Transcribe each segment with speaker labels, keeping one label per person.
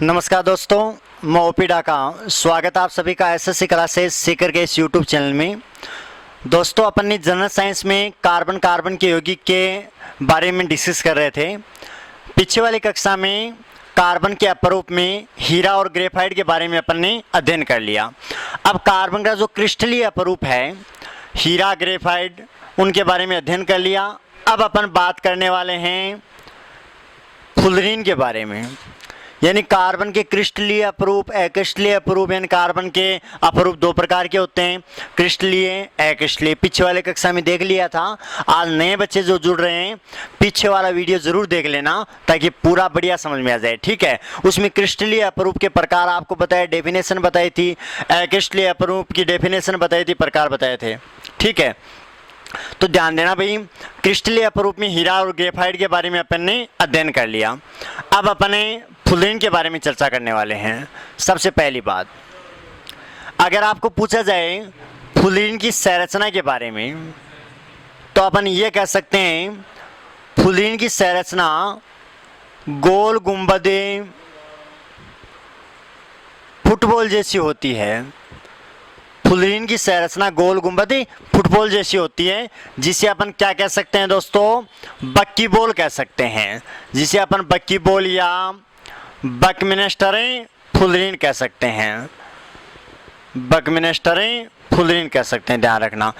Speaker 1: नमस्कार दोस्तों, मैं ओपी डाका। स्वागत आप सभी का एसएससी क्लासेस सीकर के इस यूट्यूब चैनल में। दोस्तों, अपन ने जनरल साइंस में कार्बन के यौगिक के बारे में डिस्कस कर रहे थे। पीछे वाली कक्षा में कार्बन के अपरूप में हीरा और ग्रेफाइट के बारे में अपन ने अध्ययन कर लिया। अब कार्बन का जो क्रिस्टलीय अपरूप है हीरा ग्रेफाइट, उनके बारे में अध्ययन कर लिया। अब अपन बात करने वाले हैं फुलरीन के बारे में, यानी कार्बन के क्रिस्टलीय अपरूप, अक्रिस्टलीय अपरूप। यानी कार्बन के अपरूप दो प्रकार के होते हैं, क्रिस्टलीय, अक्रिस्टलीय। पीछे वाले कक्षा में देख लिया था। आज नए बच्चे जो जुड़ रहे हैं पीछे वाला वीडियो जरूर देख लेना ताकि पूरा बढ़िया समझ में आ जाए, ठीक है। उसमें क्रिस्टलीय अपरूप के प्रकार आपको बताया, डेफिनेशन बताई थी, अक्रिस्टलीय अपरूप की डेफिनेशन बताई थी, प्रकार बताए थे, ठीक है। तो ध्यान देना भाई, क्रिस्टलीय अपरूप में हीरा और ग्रेफाइट के बारे में अपन ने अध्ययन कर लिया। अब अपने फुलरीन के बारे में चर्चा करने वाले हैं। सबसे पहली बात, अगर आपको पूछा जाए फुलरीन की संरचना के बारे में तो अपन ये कह सकते हैं फुलरीन की संरचना गोल गुंबदे फुटबॉल जैसी होती है। फुलरीन की संरचना गोल गुंबदी फुटबॉल जैसी होती है, जिसे अपन क्या कह सकते हैं दोस्तों, बक्की बॉल कह सकते हैं, जिसे अपन बक्की बॉल या बकमिनस्टरें फुलरीन कह सकते हैं, बकमिनस्टरें फुलरीन कह सकते हैं, ध्यान रखना।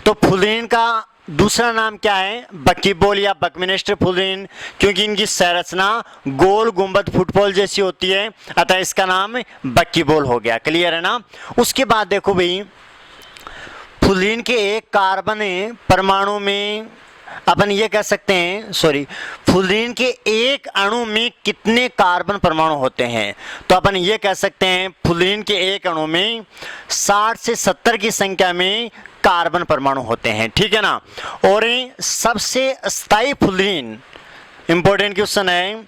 Speaker 1: तो फुलरीन का दूसरा नाम क्या है, बक्की बॉल या बकमिनस्टर फुलरीन, क्योंकि इनकी संरचना गोल गुंबद फुटबॉल जैसी होती है, अतः इसका नाम बक्की बॉल हो गया। क्लियर है ना। उसके बाद देखो भाई, फुलरीन के एक कार्बन परमाणु में अपन ये कह सकते हैं, फुलरीन के एक अणु में कितने कार्बन परमाणु होते हैं, तो अपन ये कह सकते हैं फुलरीन के एक अणु में 60 से 70 की संख्या में कार्बन परमाणु होते हैं, ठीक है ना। और सबसे अस्थायी फुलरीन, इंपॉर्टेंट क्वेश्चन है,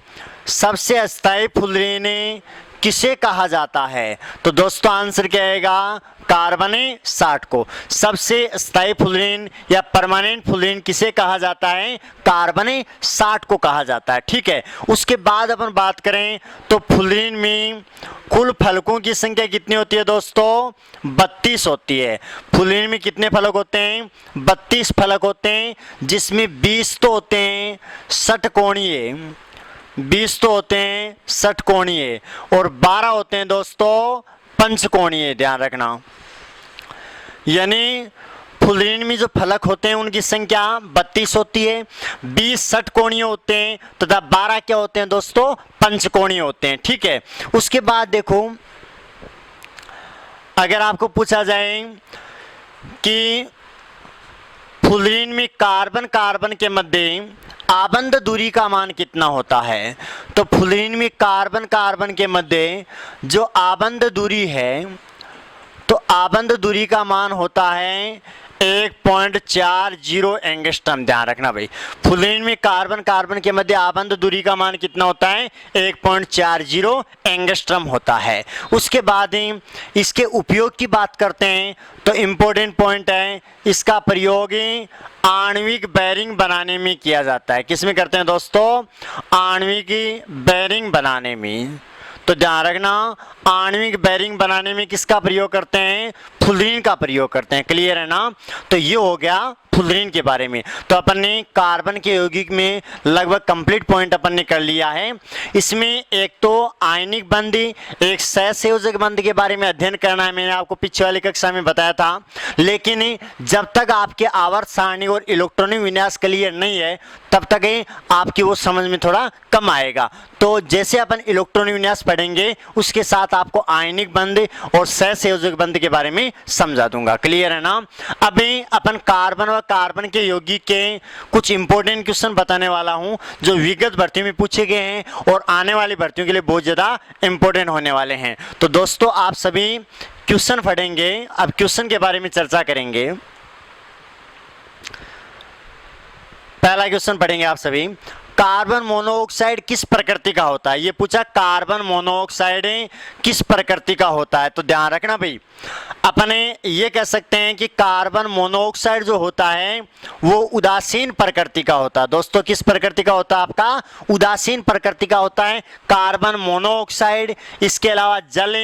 Speaker 1: सबसे अस्थायी फुलरीन किसे कहा जाता है, तो दोस्तों आंसर क्या आएगा, कार्बन 60 को। सबसे स्थायी फुलरीन या परमानेंट फुलरीन किसे कहा जाता है, कार्बन 60 को कहा जाता है, ठीक है। उसके बाद अपन बात करें तो फुलरीन में कुल फलकों की संख्या कितनी होती है दोस्तों, 32 होती है। फुलरीन में कितने फलक होते हैं, 32 फलक होते हैं, जिसमें 20 तो होते हैं षटकोणीय, 20 तो होते हैं षटकोणीय और 12 होते हैं दोस्तों पंचकोणीय, ध्यान रखना। यानी फुलरीन में जो फलक होते हैं उनकी संख्या 32 होती है, 20 षटकोणीय होते हैं तथा 12 क्या होते हैं दोस्तों, पंचकोणीय होते हैं, ठीक है। उसके बाद देखो, अगर आपको पूछा जाए कि फुलरीन में कार्बन के मध्य आबंध दूरी का मान कितना होता है, तो फुलरीन में कार्बन के मध्य जो आबंध दूरी है, तो आबंध दूरी का मान होता है 1.40 एंगस्ट्रम, ध्यान रखना भाई। फुलरीन में कार्बन के मध्य आबंध दूरी का मान कितना होता है, 1.40 एंगस्ट्रम होता है। उसके बाद ही इसके उपयोग की बात करते हैं तो इम्पोर्टेंट पॉइंट है, इसका प्रयोग आणविक बेरिंग बनाने में किया जाता है। किस में करते हैं दोस्तों, आणविक बेरिंग बनाने में। तो ध्यान रखना, आणविक बेरिंग बनाने में किसका प्रयोग करते हैं, फुलरीन का प्रयोग करते हैं। क्लियर है ना। तो ये हो गया फुलरीन के बारे में। तो अपन ने कार्बन के यौगिक में लगभग कंप्लीट पॉइंट अपन ने कर लिया है। इसमें एक तो आयनिक बंध, एक सहसंयोजक बंध के बारे में अध्ययन करना है, मैंने आपको पिछले वाली कक्षा में बताया था। लेकिन जब तक आपके आवर्त सारणी और इलेक्ट्रॉनिक विन्यास क्लियर नहीं है तब तक आपकी वो समझ में थोड़ा कम आएगा। तो जैसे अपन इलेक्ट्रॉनिक विन्यास पढ़ेंगे उसके साथ आपको आयनिक बंध और सहसंयोजक बंध के बारे में समझा दूंगा। क्लियर है ना। अभी अपन कार्बन व कार्बन के यौगिक के कुछ इंपॉर्टेंट क्वेश्चन बताने वाला हूं जो विगत भर्तियों में पूछे गए हैं और आने वाली भर्तियों के लिए बहुत ज्यादा इंपॉर्टेंट होने वाले हैं। तो दोस्तों आप सभी क्वेश्चन पढ़ेंगे, अब क्वेश्चन के बारे में चर्चा करेंगे। पहला क्वेश्चन पढ़ेंगे आप सभी, कार्बन मोनोऑक्साइड किस प्रकृति का होता है, ये पूछा कार्बन मोनोऑक्साइड किस प्रकृति का होता है। तो ध्यान रखना भाई, अपने ये कह सकते हैं कि कार्बन मोनोऑक्साइड जो होता है वो उदासीन प्रकृति का होता है। दोस्तों किस प्रकृति का होता है, आपका उदासीन प्रकृति का होता है कार्बन मोनोऑक्साइड। इसके अलावा जल,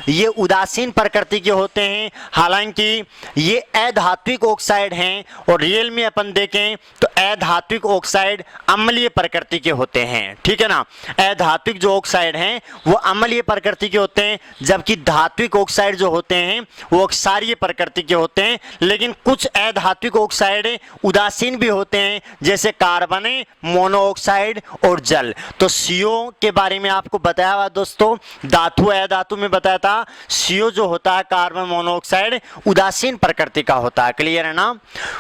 Speaker 1: ये उदासीन प्रकृति के होते हैं, हालांकि ये अधात्विक ऑक्साइड हैं और रियल में अपन देखें तो अधात्विक ऑक्साइड अम्लीय प्रकृति के होते हैं, ठीक है ना। अधात्विक जो ऑक्साइड हैं वो अम्लीय प्रकृति के होते हैं, जबकि धात्विक ऑक्साइड जो होते हैं वो क्षारीय प्रकृति के होते हैं। लेकिन कुछ अधात्विक ऑक्साइड उदासीन भी होते हैं, जैसे कार्बन मोनोऑक्साइड और जल। तो CO के बारे में आपको बताया हुआ दोस्तों, धातु अधातु में बताया था, CO जो होता है कार्बन मोनोऑक्साइड उदासीन प्रकृति का होता है, क्लियर है ना।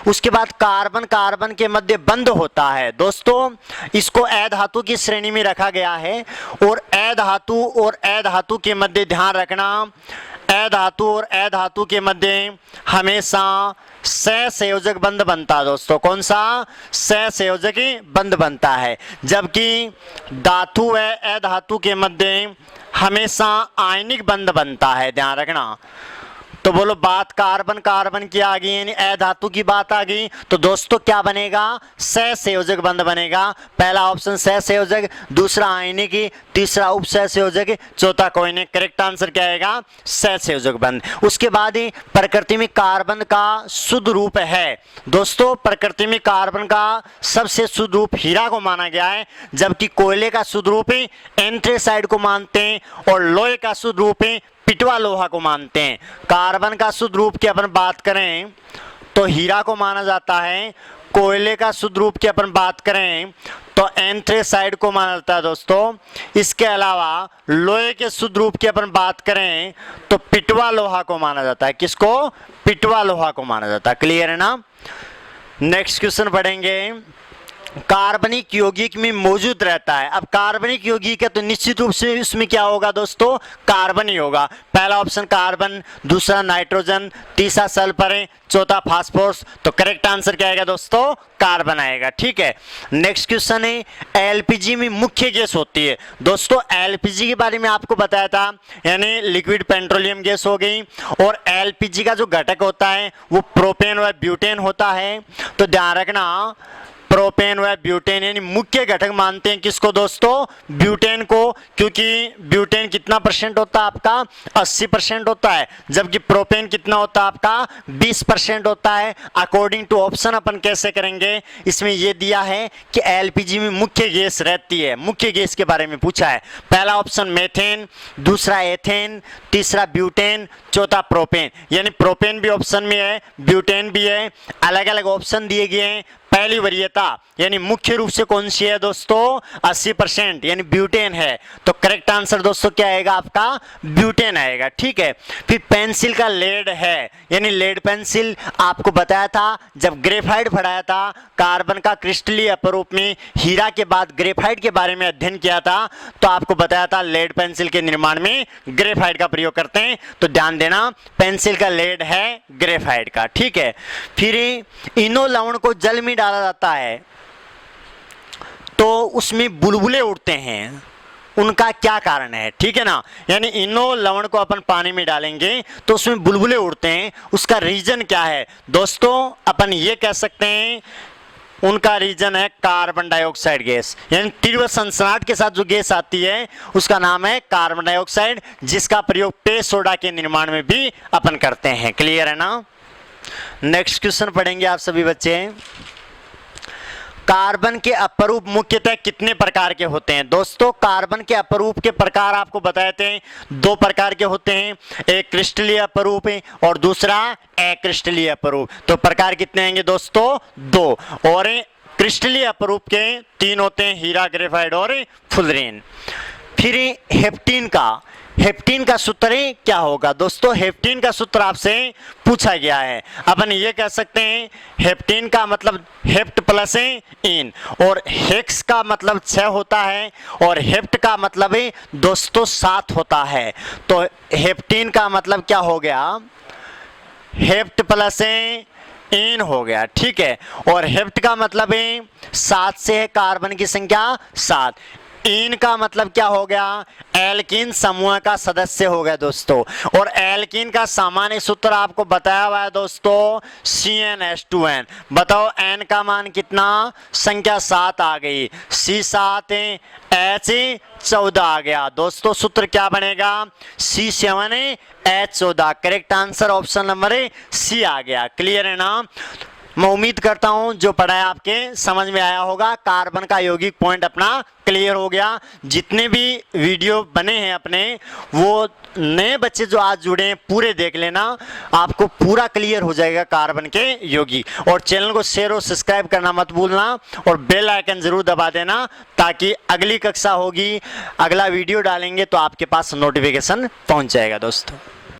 Speaker 1: उसके बाद कार्बन कार्बन के मध्य बंध होता है दोस्तों, इसको अधातु की श्रेणी में रखा गया है। और अधातु के मध्य ध्यान रखना, अधातु और अधातु के मध्य हमेशा सहसंयोजक बंध बनता है दोस्तों। कौन सा, सहसंयोजक बंध बनता है, जबकि धातु व अधातु के मध्य हमेशा आयनिक बंध बनता है, ध्यान रखना। तो बोलो बात कार्बन कार्बन की आ गई, यानी अधातु की बात आ गई, तो दोस्तों क्या बनेगा, सहसंयोजक बंध बनेगा। पहला ऑप्शन सहसंयोजक, दूसरा आयनिक, तीसरा उपसहसंयोजक, चौथा कोई नहीं। करेक्ट आंसर क्या आएगा, सहसंयोजक बंध। उसके बाद ही प्रकृति में कार्बन का शुद्ध रूप है दोस्तों, प्रकृति में कार्बन का सबसे शुद्ध रूप हीरा को माना गया है, जबकि कोयले का शुद्ध रूप एंथ्रेसाइड को मानते हैं और लोहे का शुद्ध रूप पिटवा लोहा को मानते हैं। कार्बन का शुद्ध रूप की अपन बात करें तो हीरा को माना जाता है, कोयले का शुद्ध रूप की अपन बात करें तो एंथ्रेसाइड को माना जाता है दोस्तों। इसके अलावा लोहे के शुद्ध रूप की अपन बात करें तो पिटवा लोहा को माना जाता है, किसको, पिटवा लोहा को माना जाता है, क्लियर है ना। नेक्स्ट क्वेश्चन पढ़ेंगे, कार्बनिक यौगिक में मौजूद रहता है। अब कार्बनिक यौगिक है तो निश्चित रूप से इसमें क्या होगा दोस्तों, कार्बन ही होगा। पहला ऑप्शन कार्बन, दूसरा नाइट्रोजन, तीसरा सल्फर, चौथा फास्फोरस। तो करेक्ट आंसर क्या आएगा दोस्तों, कार्बन आएगा, ठीक है। नेक्स्ट क्वेश्चन है, LPG में मुख्य गैस होती है दोस्तों। LPG के बारे में आपको बताया था, यानी लिक्विड पेट्रोलियम गैस हो गई। और LPG का जो घटक होता है वो प्रोपेन व ब्यूटेन होता है। तो ध्यान रखना, प्रोपेन व ब्यूटेन, यानी मुख्य घटक मानते हैं किसको दोस्तों, ब्यूटेन को, क्योंकि ब्यूटेन कितना परसेंट होता है आपका, 80% होता है, जबकि प्रोपेन कितना होता है आपका, 20% होता है। अकॉर्डिंग टू ऑप्शन अपन कैसे करेंगे, इसमें यह दिया है कि LPG में मुख्य गैस रहती है, मुख्य गैस के बारे में पूछा है। पहला ऑप्शन मेथेन, दूसरा एथेन, तीसरा ब्यूटेन, चौथा प्रोपेन। यानी प्रोपेन भी ऑप्शन में है, ब्यूटेन भी है, अलग अलग ऑप्शन दिए गए हैं। पहली वरीयता यानी मुख्य रूप से कौन सी है दोस्तों, 80%, यानी ब्यूटेन है। तो करेक्ट आंसर दोस्तों क्या आएगा आपका, ब्यूटेन आएगा, ठीक है। फिर पेंसिल का लेड है, यानी लेड पेंसिल आपको बताया था जब ग्रेफाइट पढ़ाया था, कार्बन का क्रिस्टलीय अपरूप में हीरा के बाद ग्रेफाइट के बारे में अध्ययन किया था, तो आपको बताया था लेड पेंसिल के निर्माण में ग्रेफाइट का प्रयोग करते हैं। तो ध्यान देना, पेंसिल का लेड है ग्रेफाइट का, ठीक है। फिर इनो लवण को जल में डाला जाता है तो उसमें बुलबुले उड़ते हैं, उनका क्या कारण है, ठीक है ना। यानी इनो लवण को अपन पानी में डालेंगे तो उसमें बुलबुले उड़ते हैं, उसका रीजन क्या है दोस्तों, अपन ये कह सकते हैं उनका रीजन है कार्बन डाइऑक्साइड गैस। यानी तीव्र सनसनाहट के साथ जो गैस आती है उसका नाम है कार्बन डाइऑक्साइड, जिसका प्रयोग पेय सोडा के निर्माण में भी अपन करते हैं, क्लियर है ना। नेक्स्ट क्वेश्चन पढ़ेंगे आप सभी बच्चे, कार्बन के अपरूप मुख्यतः कितने प्रकार के होते हैं दोस्तों। कार्बन के अपरूप के प्रकार आपको बताए थे, 2 प्रकार के होते हैं, एक क्रिस्टलीय अपरूप और दूसरा अक्रिस्टलीय अपरूप। तो प्रकार कितने आएंगे दोस्तों, 2। और क्रिस्टलीय अपरूप के 3 होते हैं, हीरा, ग्रेफाइट और फुलरेन। फिर हेप्टीन का सूत्र क्या होगा दोस्तों, हेप्टीन का सूत्र आपसे पूछा गया है। अपन ये कह सकते हैं हेप्टीन का मतलब हेप्ट प्लस इन, और हेक्स का मतलब 6 होता है और हेप्ट का मतलब दोस्तों 7 होता है। तो हेप्टीन का मतलब क्या हो गया, हेप्ट प्लस एन हो गया, ठीक है। और हेप्ट का मतलब है 7 से है कार्बन की संख्या 7। इन का मतलब क्या हो गया, एल्कीन समूह का सदस्य हो गया दोस्तों। और एल्कीन का सामान्य सूत्र आपको बताया हुआ है दोस्तों, CnH2n। बताओ एन का मान कितना, संख्या 7 आ गई, C7 H 14 आ गया दोस्तों। सूत्र क्या बनेगा, C7H14। Correct answer option number C आ गया। क्लियर है ना। मैं उम्मीद करता हूं जो पढ़ाया आपके समझ में आया होगा। कार्बन का यौगिक पॉइंट अपना क्लियर हो गया। जितने भी वीडियो बने हैं अपने, वो नए बच्चे जो आज जुड़े हैं पूरे देख लेना, आपको पूरा क्लियर हो जाएगा कार्बन के यौगिक। और चैनल को शेयर और सब्सक्राइब करना मत भूलना, और बेल आइकन जरूर दबा देना, ताकि अगली कक्षा होगी, अगला वीडियो डालेंगे तो आपके पास नोटिफिकेशन पहुंच जाएगा दोस्तों।